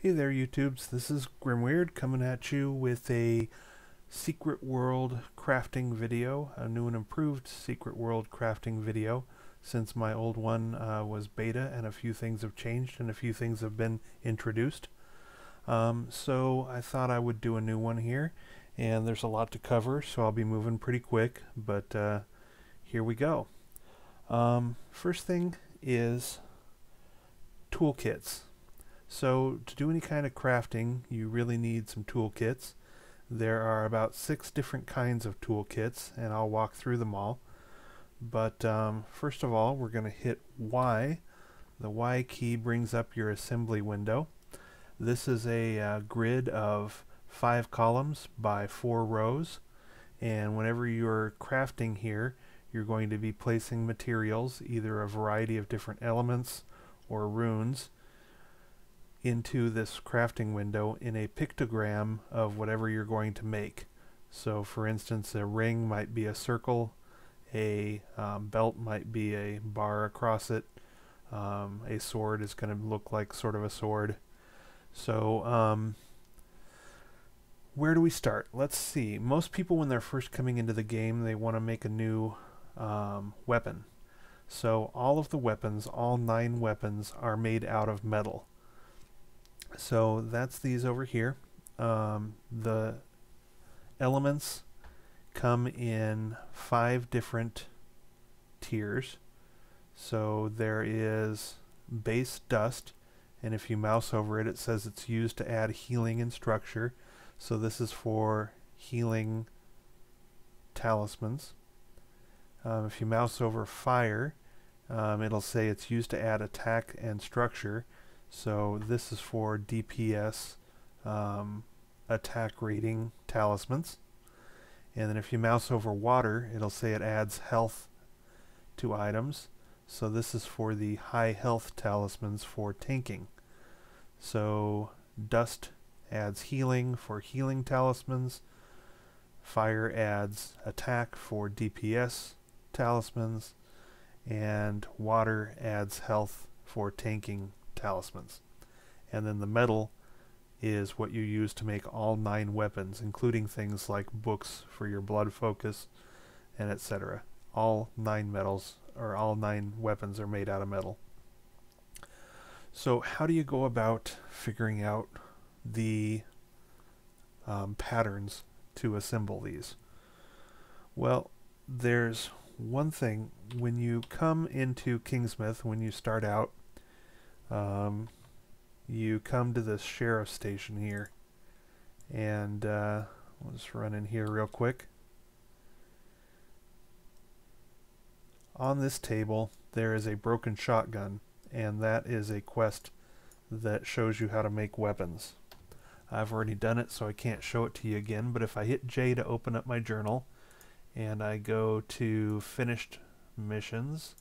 Hey there, YouTubes. This is Grimwyrd coming at you with a Secret World crafting video, a new and improved Secret World crafting video, since my old one was beta and a few things have changed and a few things have been introduced. So I thought I would do a new one here, and there's a lot to cover, so I'll be moving pretty quick, but here we go. First thing is toolkits. So to do any kind of crafting, you really need some toolkits. There are about 6 different kinds of toolkits, and I'll walk through them all. But first of all, we're going to hit Y. The Y key brings up your assembly window. This is a grid of 5 columns by 4 rows, and whenever you're crafting here, you're going to be placing materials, either a variety of different elements or runes, into this crafting window in a pictogram of whatever you're going to make. So for instance, a ring might be a circle, a belt might be a bar across it, a sword is going to look like sort of a sword. So where do we start? Let's see. Most people, when they're first coming into the game, they want to make a new weapon. So all of the weapons, all 9 weapons, are made out of metal. So that's these over here. The elements come in 5 different tiers. So there is base dust, and if you mouse over it, it says it's used to add healing and structure. So this is for healing talismans. If you mouse over fire, it'll say it's used to add attack and structure. So this is for DPS attack rating talismans. And then if you mouse over water, it'll say it adds health to items. So this is for the high health talismans for tanking. So dust adds healing for healing talismans. Fire adds attack for DPS talismans. And water adds health for tanking talismans. And then the metal is what you use to make all 9 weapons, including things like books for your blood focus and etc. All 9 metals, or all 9 weapons, are made out of metal. So how do you go about figuring out the patterns to assemble these? Well, there's one thing. When you come into Kingsmith, when you start out, you come to this sheriff station here, and we'll just run in here real quick. On this table there is a broken shotgun, and that is a quest that shows you how to make weapons. I've already done it, so I can't show it to you again, but if I hit J to open up my journal and I go to finished missions,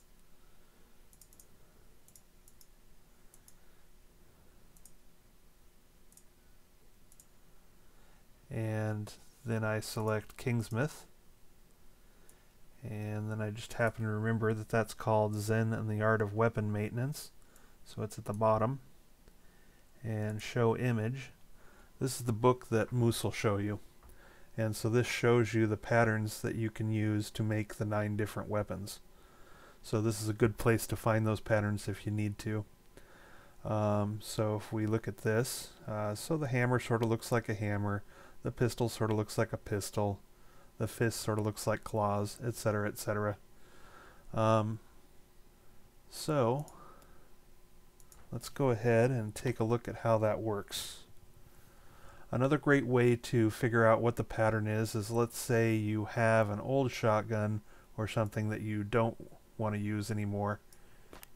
and then I select Kingsmith, and then I just happen to remember that that's called Zen and the Art of Weapon Maintenance, so it's at the bottom. And show image. This is the book that Moose will show you, and so this shows you the patterns that you can use to make the 9 different weapons. So this is a good place to find those patterns if you need to. So if we look at this, so the hammer sort of looks like a hammer, the pistol sort of looks like a pistol, the fist sort of looks like claws, etc., etc. So let's go ahead and take a look at how that works. Another great way to figure out what the pattern is let's say you have an old shotgun or something that you don't want to use anymore.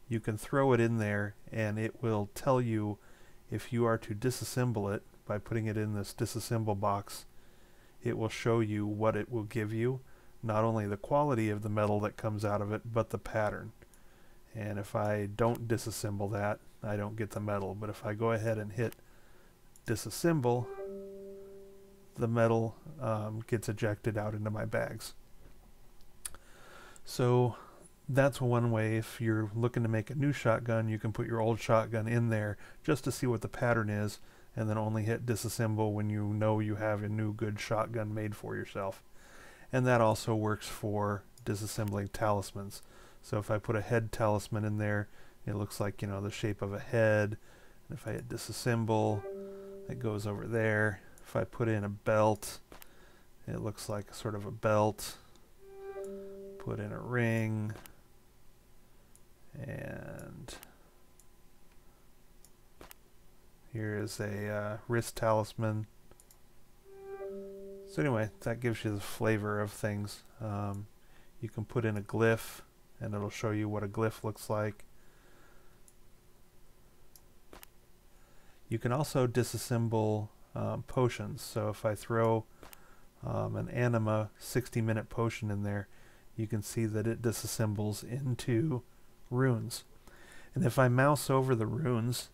You can throw it in there, and it will tell you if you are to disassemble it by putting it in this disassemble box. It will show you what it will give you, not only the quality of the metal that comes out of it, but the pattern. And if I don't disassemble that, I don't get the metal. But if I go ahead and hit disassemble, the metal gets ejected out into my bags. So that's one way. If you're looking to make a new shotgun, you can put your old shotgun in there just to see what the pattern is, and then only hit disassemble when you know you have a new good shotgun made for yourself. And that also works for disassembling talismans. So if I put a head talisman in there, it looks like, you know, the shape of a head. And if I hit disassemble, it goes over there. If I put in a belt, it looks like sort of a belt. Put in a ring, and here is a wrist talisman. So anyway, that gives you the flavor of things. You can put in a glyph, and it'll show you what a glyph looks like. You can also disassemble potions. So if I throw an anima 60-minute potion in there, you can see that it disassembles into runes. And if I mouse over the runes,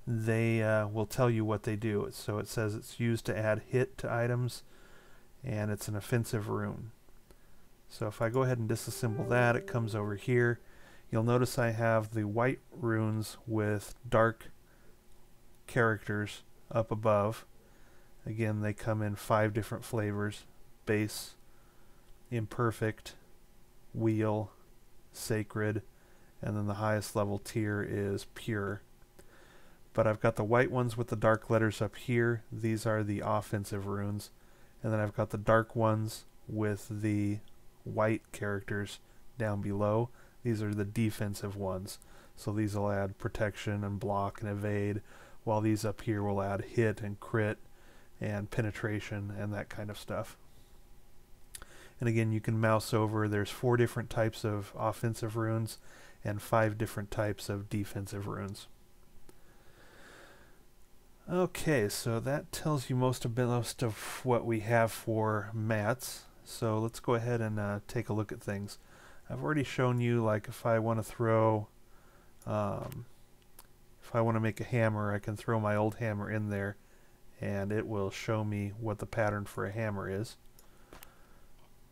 they will tell you what they do. So it says it's used to add hit to items, and it's an offensive rune. So if I go ahead and disassemble that, it comes over here. You'll notice I have the white runes with dark characters up above. Again, they come in 5 different flavors: base, imperfect, wheel, sacred, and then the highest level tier is pure. But I've got the white ones with the dark letters up here. These are the offensive runes. And then I've got the dark ones with the white characters down below. These are the defensive ones. So these will add protection and block and evade, while these up here will add hit and crit and penetration and that kind of stuff. And again, you can mouse over. There's 4 different types of offensive runes and 5 different types of defensive runes. Okay, so that tells you most of what we have for mats. So let's go ahead and take a look at things. I've already shown you, like, if I want to throw, if I want to make a hammer, I can throw my old hammer in there, and it will show me what the pattern for a hammer is.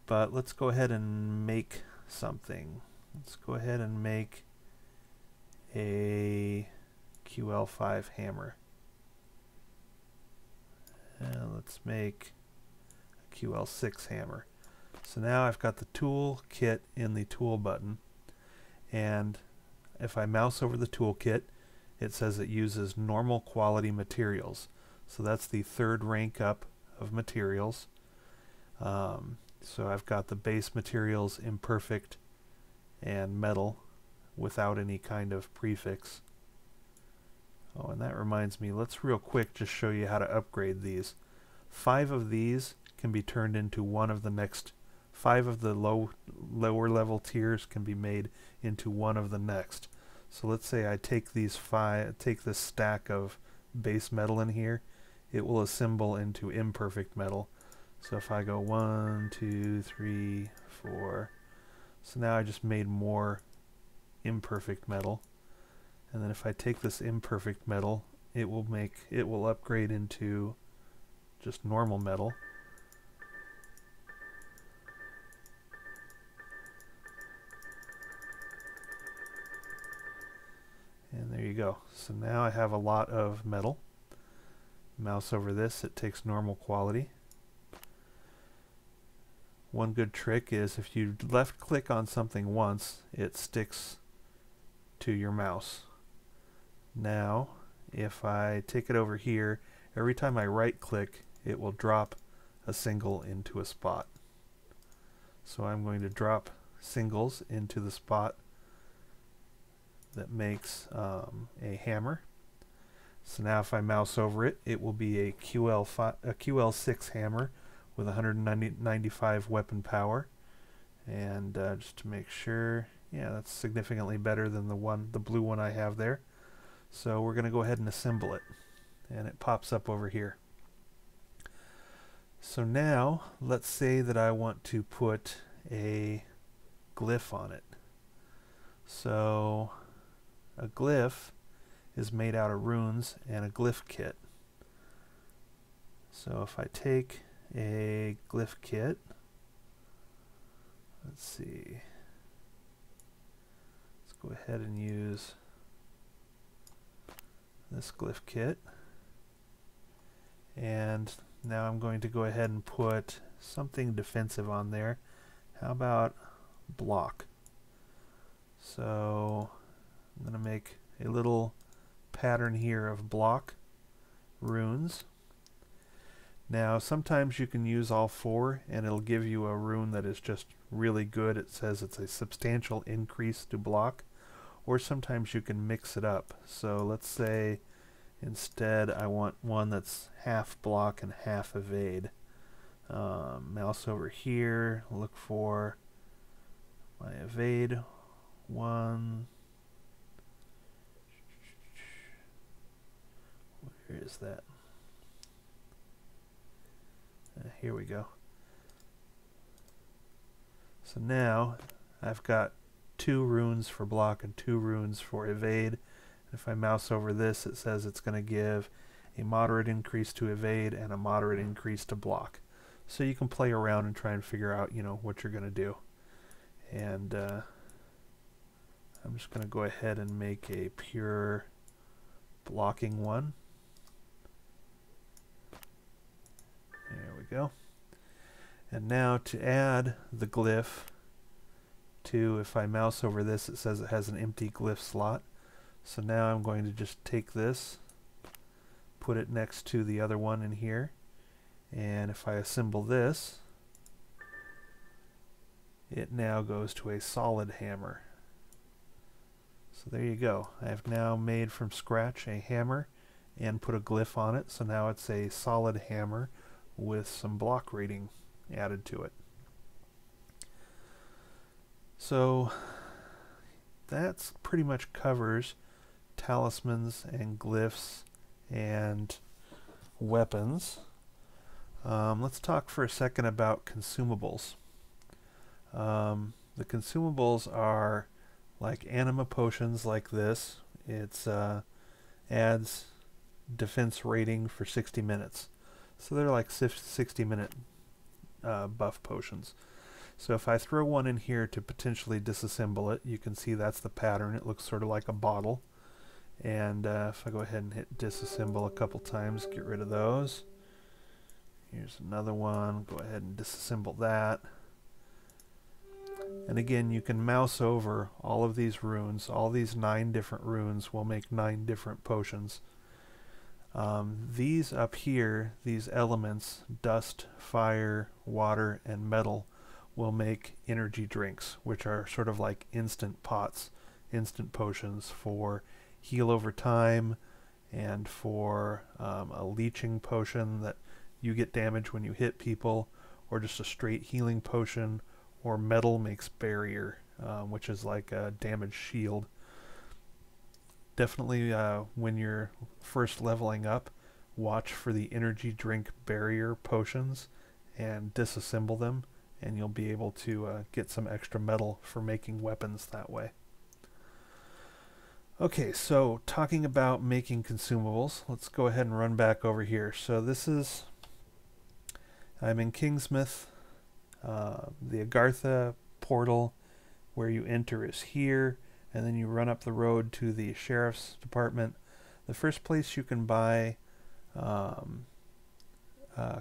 But let's go ahead and make something. Let's go ahead and make a QL5 hammer. And let's make a QL6 hammer. So now I've got the toolkit in the tool button, and if I mouse over the toolkit, it says it uses normal quality materials. So that's the 3rd rank up of materials. So I've got the base materials, imperfect, and metal without any kind of prefix. Oh, and that reminds me, let's real quick just show you how to upgrade these. 5 of these can be turned into one of the next. 5 of the lower level tiers can be made into one of the next. So let's say I take these 5, take this stack of base metal in here, it will assemble into imperfect metal. So if I go 1, 2, 3, 4, so now I just made more imperfect metal. And then if I take this imperfect metal, it will upgrade into just normal metal. And there you go. So now I have a lot of metal. Mouse over this, it takes normal quality. One good trick is if you left click on something once, it sticks to your mouse. Now, if I take it over here, every time I right click, it will drop a single into a spot. So I'm going to drop singles into the spot that makes a hammer. So now if I mouse over it, it will be a QL6 hammer with 195 weapon power. And just to make sure, yeah, that's significantly better than the blue one I have there. So we're going to go ahead and assemble it, and it pops up over here. So now let's say that I want to put a glyph on it. So a glyph is made out of runes and a glyph kit. So if I take a glyph kit, let's see, go ahead and use this glyph kit. And now I'm going to go ahead and put something defensive on there. How about block? So I'm going to make a little pattern here of block runes. Now sometimes you can use all four and it'll give you a rune that is just really good. It says it's a substantial increase to block, or sometimes you can mix it up. So let's say instead I want one that's half block and half evade. Mouse over here, look for my evade one. Where is that? Here we go. So now I've got 2 runes for block and 2 runes for evade. If I mouse over this, it says it's going to give a moderate increase to evade and a moderate increase to block. So you can play around and try and figure out, you know, what you're going to do. And I'm just going to go ahead and make a pure blocking one. There we go. And now to add the glyph to, if I mouse over this, it says it has an empty glyph slot. So now I'm going to just take this, put it next to the other one in here, and if I assemble this, it now goes to a solid hammer. So there you go. I have now made from scratch a hammer and put a glyph on it, so now it's a solid hammer with some block rating added to it. So that's pretty much covers talismans and glyphs and weapons. Let's talk for a second about consumables. The consumables are like anima potions like this. It's adds defense rating for 60 minutes. So they're like 60-minute buff potions. So if I throw one in here to potentially disassemble it, you can see that's the pattern. It looks sort of like a bottle. And if I go ahead and hit disassemble a couple times, get rid of those. Here's another one. Go ahead and disassemble that. And again, you can mouse over all of these runes. All these 9 different runes will make 9 different potions. These up here, these elements, dust, fire, water, and metal, will make energy drinks, which are sort of like instant pots, instant potions for heal over time, and for a leeching potion that you get damage when you hit people, or just a straight healing potion, or metal makes barrier, which is like a damage shield. Definitely when you're first leveling up, watch for the energy drink barrier potions and disassemble them, and you'll be able to get some extra metal for making weapons that way. Okay, so talking about making consumables, let's go ahead and run back over here. So this is, I'm in Kingsmith. The Agartha portal where you enter is here, and then you run up the road to the sheriff's department. The first place you can buy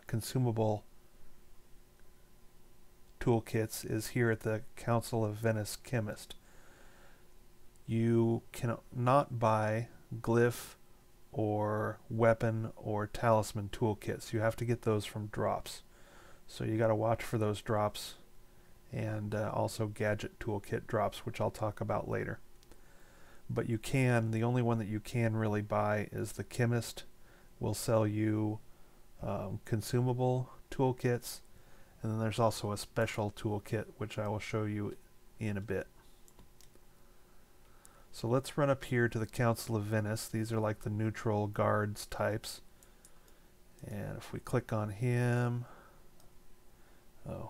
consumable toolkits is here at the Council of Venice Chemist. You cannot buy glyph or weapon or talisman toolkits. You have to get those from drops. So you got to watch for those drops, and also gadget toolkit drops, which I'll talk about later. But you can, the only one that you can really buy is the chemist will sell you consumable toolkits, and then there's also a special toolkit which I will show you in a bit. So let's run up here to the Council of Venice. These are like the neutral guards types, and if we click on him,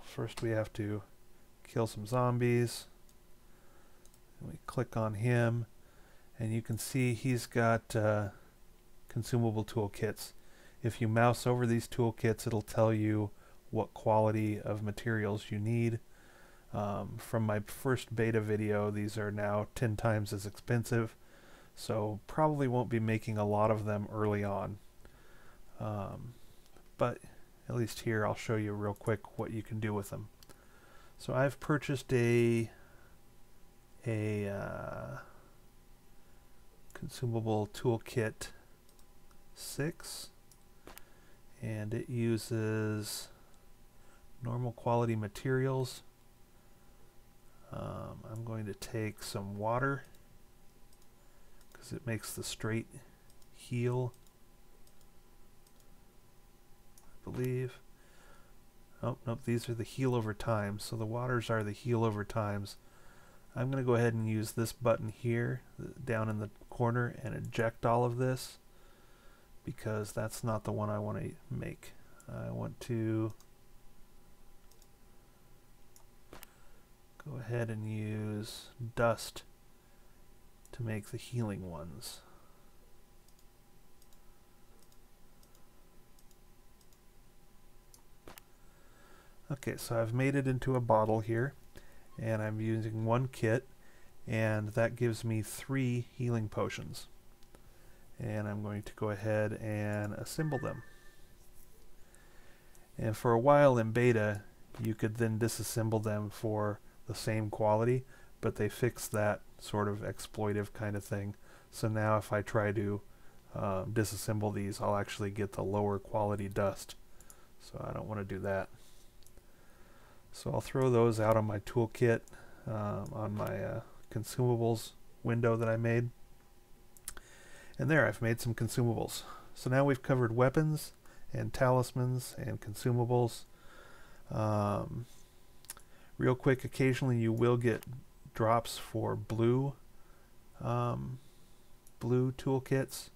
first we have to kill some zombies, and we click on him, and you can see he's got consumable toolkits. If you mouse over these toolkits, it'll tell you what quality of materials you need. From my first beta video, these are now 10 times as expensive, so probably won't be making a lot of them early on. But at least here I'll show you real quick what you can do with them. So I've purchased a consumable Toolkit 6, and it uses normal quality materials. I'm going to take some water because it makes the straight heel, I believe. Oh, nope, these are the heel over time, so the waters are the heel over times. I'm going to go ahead and use this button here down in the corner and eject all of this, because that's not the one I want to make. I want to go ahead and use dust to make the healing ones. Okay, so I've made it into a bottle here, and I'm using one kit, and that gives me 3 healing potions. And I'm going to go ahead and assemble them. And for a while in beta, you could then disassemble them for the same quality, but they fixed that sort of exploitive kind of thing. So now if I try to disassemble these, I'll actually get the lower quality dust. So I don't want to do that. So I'll throw those out on my toolkit, on my consumables window that I made. And there, I've made some consumables. So now we've covered weapons and talismans and consumables. Real quick, occasionally you will get drops for blue toolkits.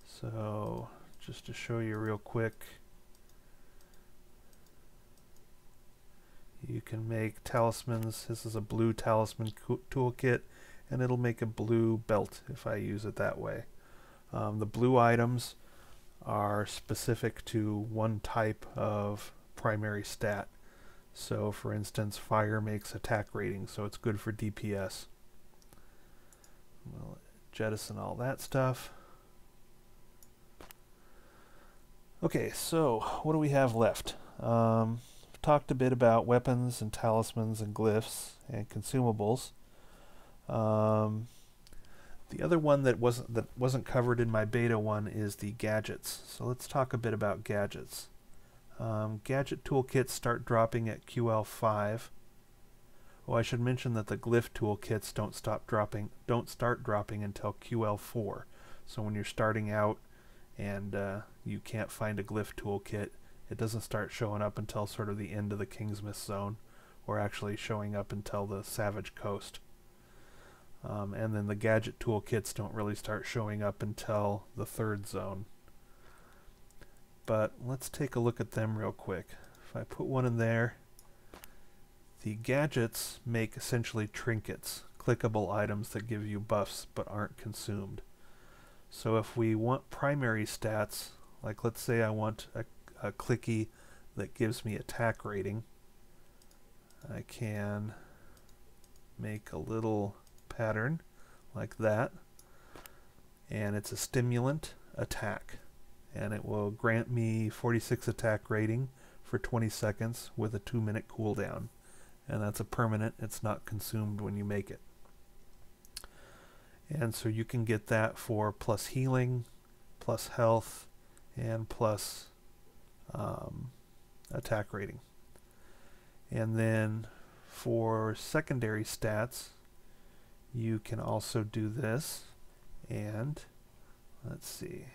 So just to show you real quick, you can make talismans. This is a blue talisman toolkit, and it'll make a blue belt if I use it that way. The blue items are specific to one type of primary stat. So for instance, fire makes attack rating, so it's good for DPS. We'll jettison all that stuff. Okay, so what do we have left? Talked a bit about weapons and talismans and glyphs and consumables. The other one that wasn't covered in my beta one is the gadgets. So let's talk a bit about gadgets. Gadget toolkits start dropping at QL5. Oh, I should mention that the glyph toolkits don't start dropping until QL4. So when you're starting out and you can't find a glyph toolkit, it doesn't start showing up until sort of the end of the Kingsmith zone, or actually showing up until the Savage Coast. And then the gadget toolkits don't really start showing up until the 3rd zone. But let's take a look at them real quick. If I put one in there, the gadgets make essentially trinkets, clickable items that give you buffs but aren't consumed. So if we want primary stats, like let's say I want a clicky that gives me attack rating, I can make a little pattern like that, and it's a stimulant attack, and it will grant me 46 attack rating for 20 seconds with a 2-minute cooldown, and that's a permanent. It's not consumed when you make it. And so you can get that for plus healing, plus health, and plus attack rating. And then for secondary stats, you can also do this, and let's see.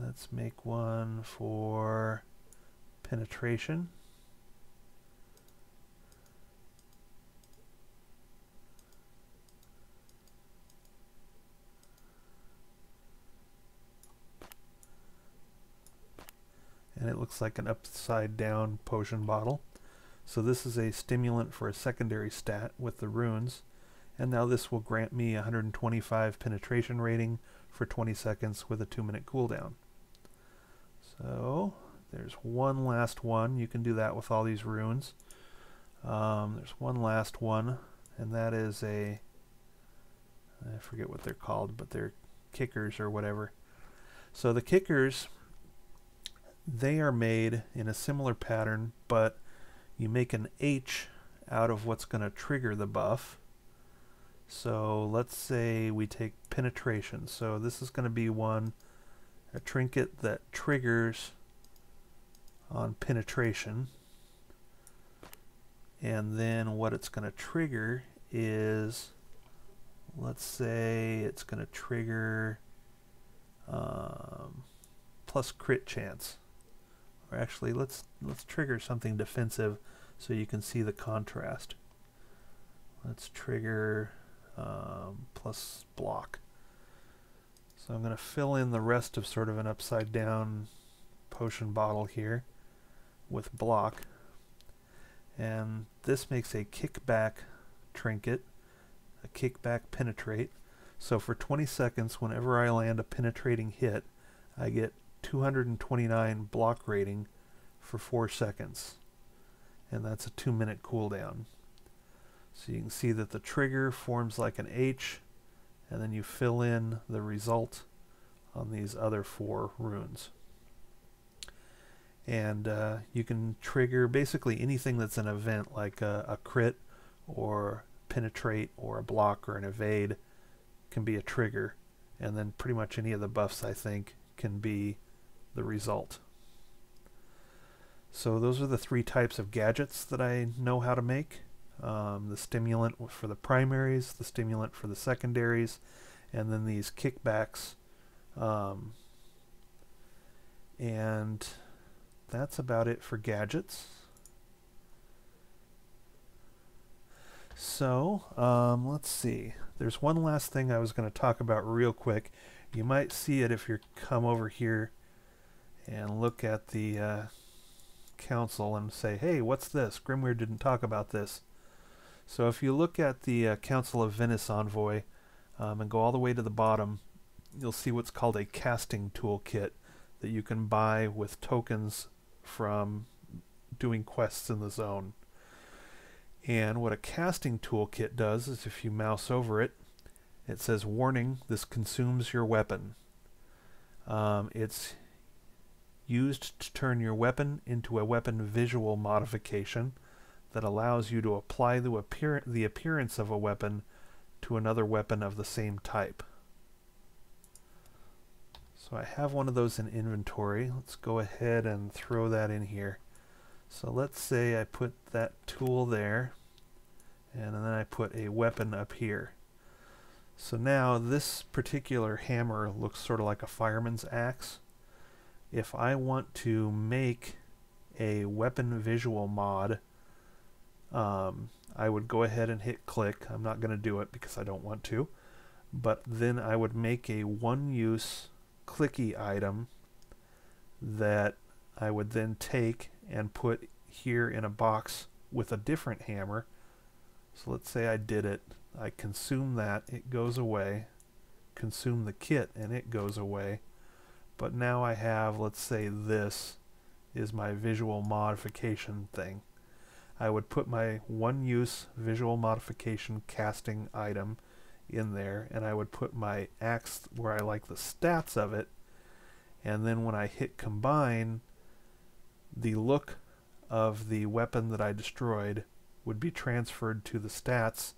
Let's make one for penetration. And it looks like an upside down potion bottle. So this is a stimulant for a secondary stat with the runes, and now this will grant me 125 penetration rating for 20 seconds with a 2-minute cooldown. So there's one last one. You can do that with all these runes. There's one last one, and that is I forget what they're called, but they're kickers or whatever. So the kickers, they are made in a similar pattern, but you make an H out of what's going to trigger the buff. So let's say we take penetration. So this is going to be a trinket that triggers on penetration. And then what it's going to trigger is, let's say it's going to trigger plus crit chance. Or actually, let's trigger something defensive so you can see the contrast. Let's trigger plus block. So I'm going to fill in the rest of sort of an upside down potion bottle here with block. And this makes a kickback trinket, a kickback penetrate. So for 20 seconds, whenever I land a penetrating hit, I get 229 block rating for 4 seconds. And that's a 2-minute cooldown. So you can see that the trigger forms like an H, and then you fill in the result on these other 4 runes. And you can trigger basically anything that's an event, like a crit or penetrate or a block or an evade can be a trigger, and then pretty much any of the buffs, I think, can be the result. So those are the 3 types of gadgets that I know how to make. The stimulant for the primaries, the stimulant for the secondaries, and then these kickbacks. And that's about it for gadgets. So let's see. There's one last thing I was going to talk about real quick. You might see it if you come over here and look at the council and say, hey, what's this? Grimwyrd didn't talk about this. So if you look at the Council of Venice envoy and go all the way to the bottom, you'll see what's called a casting toolkit that you can buy with tokens from doing quests in the zone. And what a casting toolkit does is, if you mouse over it, it says, warning, this consumes your weapon. It's used to turn your weapon into a weapon visual modification that allows you to apply the appearance of a weapon to another weapon of the same type. So I have one of those in inventory. Let's go ahead and throw that in here. So let's say I put that tool there, and then I put a weapon up here. So now this particular hammer looks sort of like a fireman's axe. If I want to make a weapon visual mod, I would go ahead and hit click. I'm not going to do it because I don't want to. But then I would make a one-use clicky item that I would then take and put here in a box with a different hammer. So let's say I did it. I consume that, it goes away. Consume the kit and it goes away. But now I have, let's say this is my visual modification thing. I would put my one-use visual modification casting item in there, and I would put my axe where I like the stats of it, and then when I hit combine, the look of the weapon that I destroyed would be transferred to the stats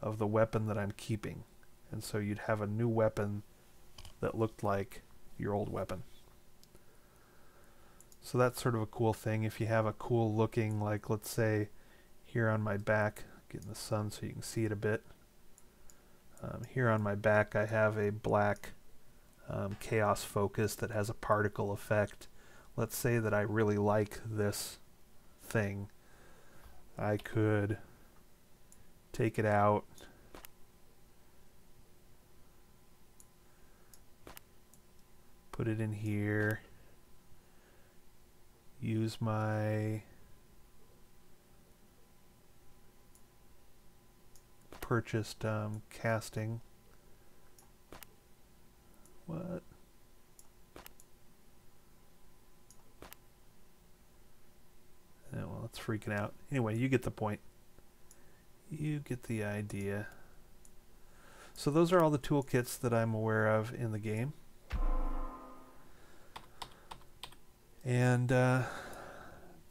of the weapon that I'm keeping. And so you'd have a new weapon that looked like your old weapon. So that's sort of a cool thing. If you have a cool looking, like let's say here on my back, get in the sun so you can see it a bit. Here on my back I have a black chaos focus that has a particle effect. Let's say that I really like this thing. I could take it out, put it in here, use my purchased casting. What? freaking out. Anyway, you get the point. You get the idea. So those are all the toolkits that I'm aware of in the game. And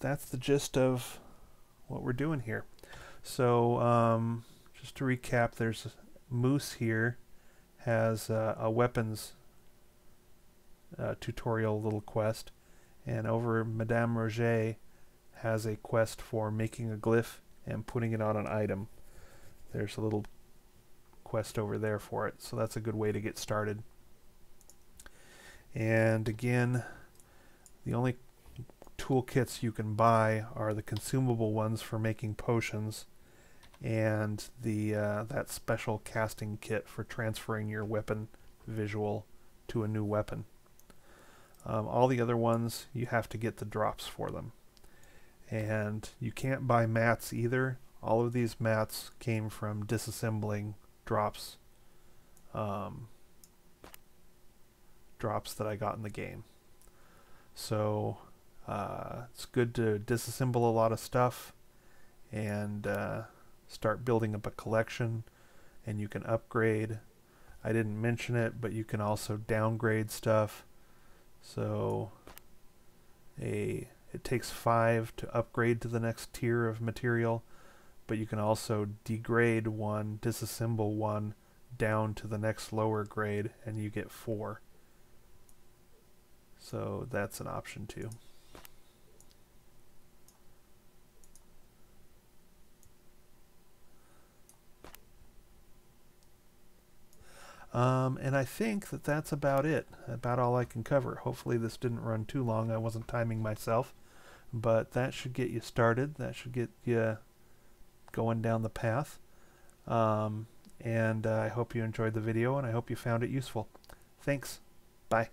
that's the gist of what we're doing here. So just to recap, there's Moose here has a weapons tutorial little quest, and over Madame Roger has a quest for making a glyph and putting it on an item. There's a little quest over there for it, so that's a good way to get started. And again, the only toolkits you can buy are the consumable ones for making potions and the that special casting kit for transferring your weapon visual to a new weapon. All the other ones, you have to get the drops for them. And you can't buy mats either. All of these mats came from disassembling drops drops that I got in the game. So it's good to disassemble a lot of stuff and start building up a collection, and you can upgrade. I didn't mention it, but you can also downgrade stuff. So it takes 5 to upgrade to the next tier of material, but you can also degrade one, disassemble one down to the next lower grade, and you get 4. So that's an option too. And I think that that's about it, about all I can cover. Hopefully this didn't run too long. I wasn't timing myself, but that should get you started. That should get you going down the path. And I hope you enjoyed the video, and I hope you found it useful. Thanks. Bye.